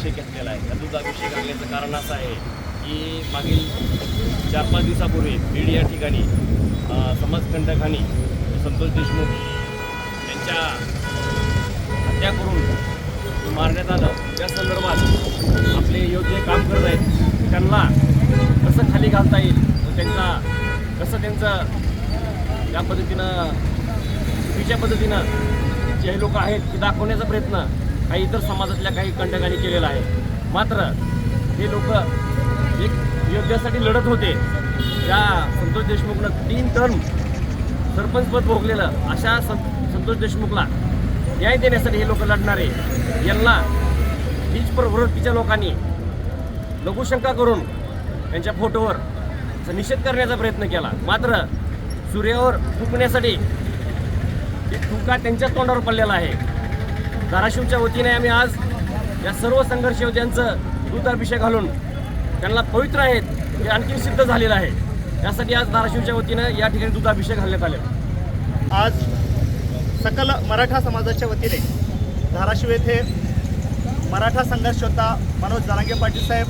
दुधाभिषेक घेतलेला आहे. त्या दुधाभिषेक घालण्याचं कारण असं आहे की मागील 4-5 दिवसापूर्वी बीड या ठिकाणी समाजकंटकांनी संतोष देशमुख यांच्या हत्या करून मारण्यात आलं. त्या संदर्भात आपले योद्धे काम करत आहेत, त्यांना कसं खाली घालता येईल, कसं त्यांचं त्या पद्धतीनं चुकीच्या पद्धतीनं जे लोक आहेत ते दाखवण्याचा प्रयत्न काही इतर समाजातल्या काही कंटकांनी केलेला आहे. मात्र हे लोक एक योद्ध्यासाठी लढत होते. त्या संतोष देशमुखनं 3 टर्म सरपंचपद भोगलेलं अशा संतोष देशमुखला न्याय देण्यासाठी हे लोक लढणारे, यांना हीच प्रवृत्तीच्या लोकांनी लघुशंका करून त्यांच्या फोटोवर निषेध करण्याचा प्रयत्न केला. मात्र सूर्यावर थुंकण्यासाठी थुंका त्यांच्या तोंडावर पडलेला आहे. धाराशिवच्या वतीने आम्ही आज या सर्व संघर्ष योद्ध्यांचं दुधाभिषेक घालून त्यांना पवित्र आहेत हे आणखी सिद्ध झालेलं आहे. त्यासाठी आज धाराशिवच्या वतीनं या ठिकाणी दुधाभिषेक घालण्यात आले. आज सकल मराठा समाजाच्या वतीने धाराशिव येथे मराठा संघर्ष योद्धा मनोज जरांगे पाटील साहेब,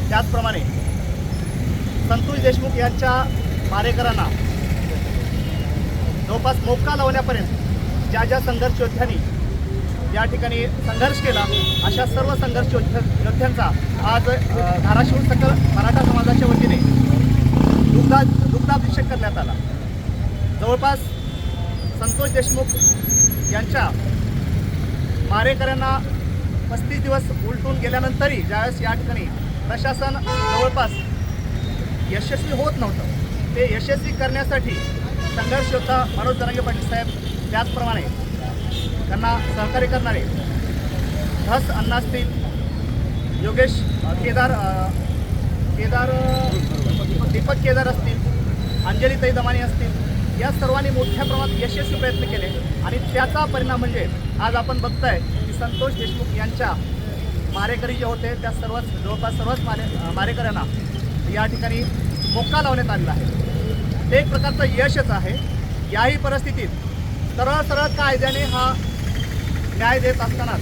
त्याचप्रमाणे संतोष देशमुख यांच्या मारेकरांना जवळपास मोक्का लावण्यापर्यंत ज्या संघर्ष योद्ध्यांनी या ठिकाणी संघर्ष केला अशा सर्व संघर्ष योद्ध्यांचा आज धाराशिव सकल मराठा समाजाच्या वतीने दुग्धाभिषेक करण्यात आला. जवळपास संतोष देशमुख यांच्या मारेकऱ्यांना 35 दिवस उलटून गेल्यानंतरही ज्यावेळेस या ठिकाणी प्रशासन जवळपास यशस्वी होत नव्हतं, ते यशस्वी करण्यासाठी संघर्ष योद्धा मनोज जरांगे पाटील साहेब, त्याचप्रमाणे त्यांना सहकार्य करणारे धस अण्णा असतील, योगेश दीपक केदार असतील, अंजलीताई दमानी असतील, या सर्वांनी मोठ्या प्रमाणात यशस्वी प्रयत्न केले. आणि त्याचा परिणाम म्हणजे आज आपण बघताय की संतोष देशमुख यांच्या मारेकरी जे होते त्या जवळपास सर्वच मारेकऱ्यांना या ठिकाणी मोक्का लावण्यात आलेला आहे. ते एक प्रकारचं यशच आहे. याही परिस्थितीत सरळ कायद्याने हा न्याय देत असताना,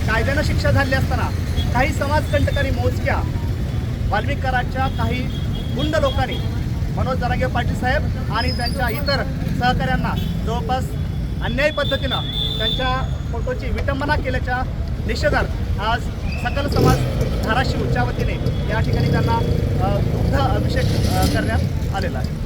कायद्यानं शिक्षा झाली असताना काही समाजकंटकांनी मोजक्या वाल्मिकाराच्या काही गुंड लोकांनी मनोज जरांगे पाटील साहेब आणि त्यांच्या इतर सहकाऱ्यांना जवळपास अन्यायी पद्धतीनं त्यांच्या फोटोची विटंबना केल्याच्या निषेधार्थ आज सकल समाज धाराशिवच्या वतीने या ठिकाणी त्यांना दुग्ध अभिषेक करण्यात आलेला आहे.